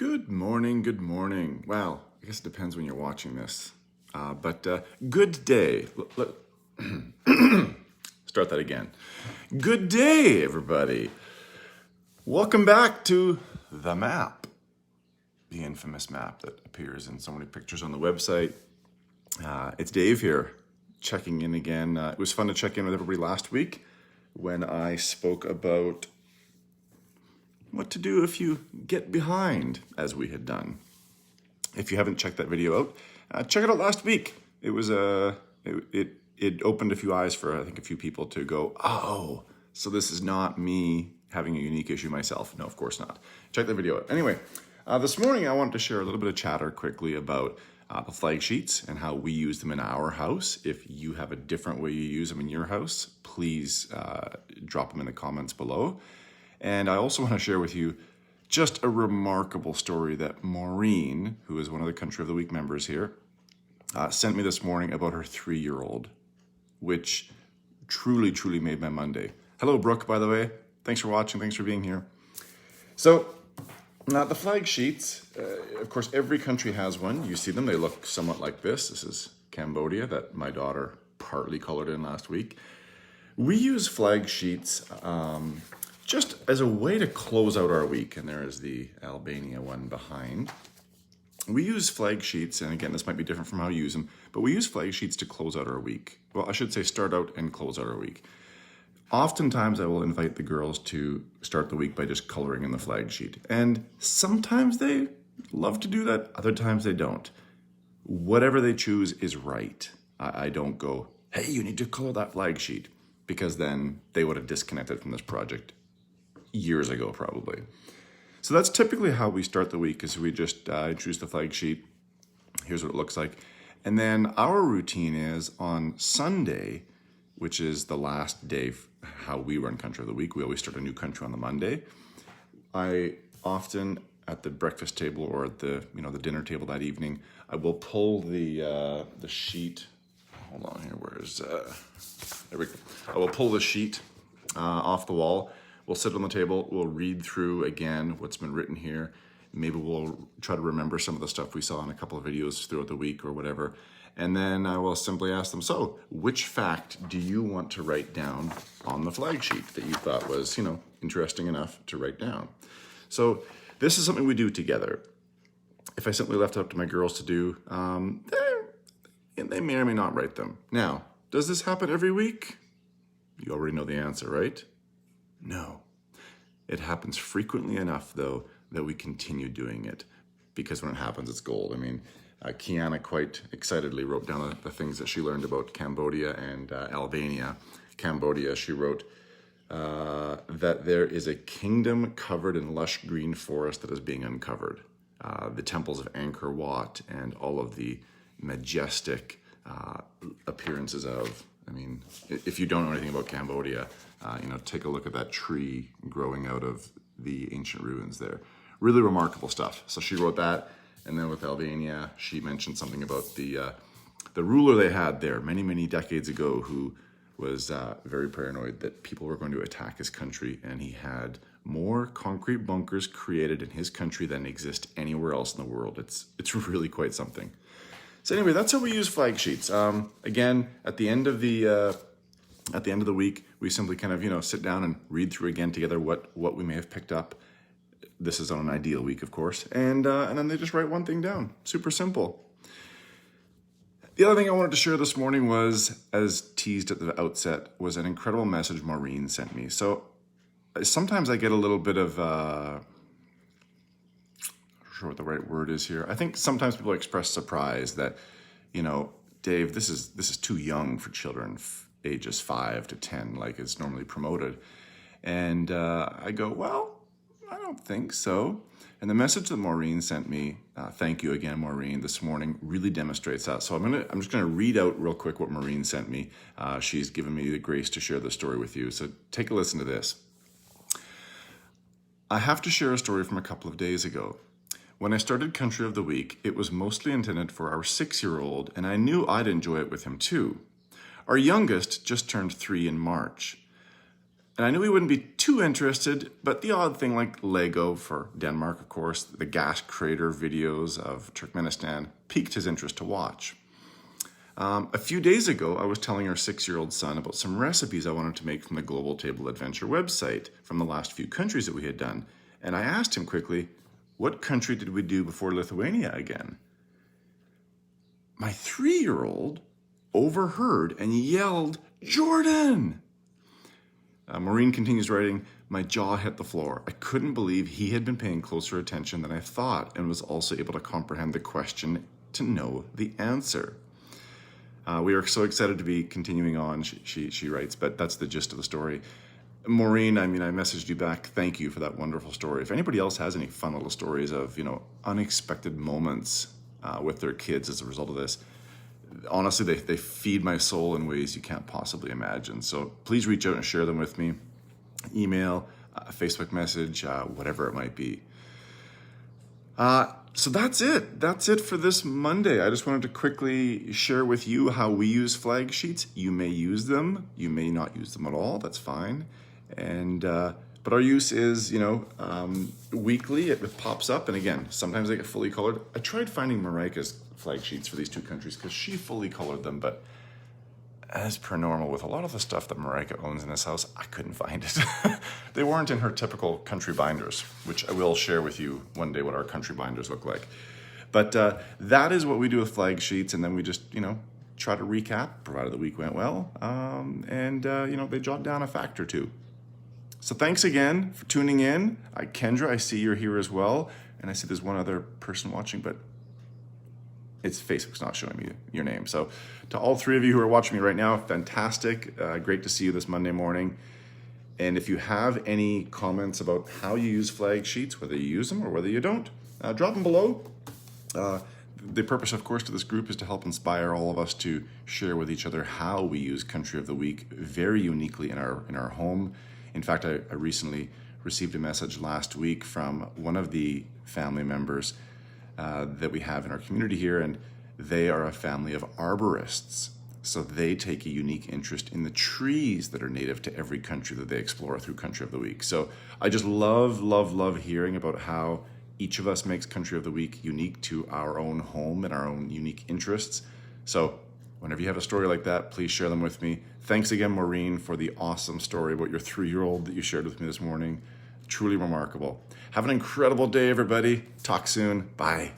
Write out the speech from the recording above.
Good morning, good morning. Well, I guess it depends when you're watching this. But good day. Start that again. Good day, everybody. Welcome back to the map. The infamous map that appears in so many pictures on the website. It's Dave here, checking in again. It was fun to check in with everybody last week when I spoke about what to do if you get behind, as we had done. If you haven't checked that video out, check it out last week. It was it opened a few eyes for, I think, a few people to go, oh, so this is not me having a unique issue myself. No, of course not. Check the video out. Anyway, this morning I wanted to share a little bit of chatter quickly about the flag sheets and how we use them in our house. If you have a different way you use them in your house, please drop them in the comments below. And I also want to share with you just a remarkable story that Maureen, who is one of the Country of the Week members here, sent me this morning about her 3-year-old, which truly made my Monday. Hello, Brooke, by the way. Thanks for watching. Thanks for being here. So, the flag sheets, of course, every country has one. You see them. They look somewhat like this. This is Cambodia that my daughter partly colored in last week. We use flag sheets just as a way to close out our week. And there is the Albania one behind. We use flag sheets, and again, this might be different from how you use them, but we use flag sheets to close out our week. Well, I should say start out and close out our week. Oftentimes, I will invite the girls to start the week by just coloring in the flag sheet. And sometimes they love to do that, other times they don't. Whatever they choose is right. I don't go, hey, you need to color that flag sheet, because then they would have disconnected from this project years ago, probably. So that's typically how we start the week, is we just introduce the flag sheet. Here's what it looks like. And then our routine is on Sunday, which is the last day how we run Country of the Week. We always start a new country on the Monday. I often, at the breakfast table or at the the dinner table that evening, I will pull the sheet. Hold on here. There we go. I will pull the sheet off the wall. We'll sit on the table. We'll read through again what's been written here. Maybe we'll try to remember some of the stuff we saw in a couple of videos throughout the week or whatever. And then I will simply ask them, so which fact do you want to write down on the flag sheet that you thought was, interesting enough to write down? So this is something we do together. If I simply left it up to my girls to do, they may or may not write them. Now, does this happen every week? You already know the answer, right? No. It happens frequently enough, though, that we continue doing it, because when it happens, it's gold. I mean, Kiana quite excitedly wrote down the things that she learned about Cambodia and Albania. Cambodia, she wrote that there is a kingdom covered in lush green forest that is being uncovered. The temples of Angkor Wat and all of the majestic appearances of, if you don't know anything about Cambodia, take a look at that tree growing out of the ancient ruins there. Really remarkable stuff. So she wrote that. And then with Albania, she mentioned something about the ruler they had there many decades ago, who was very paranoid that people were going to attack his country, and he had more concrete bunkers created in his country than exist anywhere else in the world. It's really quite something. So anyway, that's how we use flag sheets. Again, at the end of the week, we simply kind of sit down and read through again together what we may have picked up. This is on an ideal week, of course, and then they just write one thing down. Super simple. The other thing I wanted to share this morning was, as teased at the outset, was an incredible message Maureen sent me. So sometimes I get a little bit of, I'm not sure what the right word is here. I think sometimes people express surprise that, Dave, this is too young for children ages 5 to 10, like it's normally promoted. And I go, well, I don't think so. And the message that Maureen sent me, thank you again, Maureen, this morning, really demonstrates that. So I'm just gonna read out real quick what Maureen sent me. She's given me the grace to share the story with you. So take a listen to this. I have to share a story from a couple of days ago. When I started Country of the Week, it was mostly intended for our 6-year-old, and I knew I'd enjoy it with him too. Our youngest just turned 3 in March. And I knew he wouldn't be too interested, but the odd thing like Lego for Denmark, of course, the gas crater videos of Turkmenistan piqued his interest to watch. A few days ago, I was telling our 6-year-old son about some recipes I wanted to make from the Global Table Adventure website from the last few countries that we had done. And I asked him quickly, what country did we do before Lithuania again? My 3-year-old overheard and yelled, Jordan! Maureen continues writing, my jaw hit the floor. I couldn't believe he had been paying closer attention than I thought and was also able to comprehend the question to know the answer. We are so excited to be continuing on, she writes, but that's the gist of the story. Maureen, I messaged you back. Thank you for that wonderful story. If anybody else has any fun little stories of, unexpected moments with their kids as a result of this, honestly, they feed my soul in ways you can't possibly imagine. So please reach out and share them with me. Email, Facebook message, whatever it might be. So that's it. That's it for this Monday. I just wanted to quickly share with you how we use flag sheets. You may use them. You may not use them at all. That's fine. And but our use is, weekly. It pops up. And again, sometimes they get fully colored. I tried finding Marika's flag sheets for these two countries because she fully colored them. But as per normal, with a lot of the stuff that Marika owns in this house, I couldn't find it. They weren't in her typical country binders, which I will share with you one day what our country binders look like. But that is what we do with flag sheets. And then we just, try to recap, provided the week went well. And they jot down a fact or two. So thanks again for tuning in. Kendra, I see you're here as well. And I see there's one other person watching, but Facebook's not showing me your name. So to all 3 of you who are watching me right now, fantastic. Great to see you this Monday morning. And if you have any comments about how you use flag sheets, whether you use them or whether you don't, drop them below. The purpose, of course, to this group is to help inspire all of us to share with each other how we use Country of the Week very uniquely in our home. In fact, I recently received a message last week from one of the family members that we have in our community here, and they are a family of arborists. So they take a unique interest in the trees that are native to every country that they explore through Country of the Week. So I just love hearing about how each of us makes Country of the Week unique to our own home and our own unique interests. So whenever you have a story like that, please share them with me. Thanks again, Maureen, for the awesome story about your 3-year-old that you shared with me this morning. Truly remarkable. Have an incredible day, everybody. Talk soon. Bye.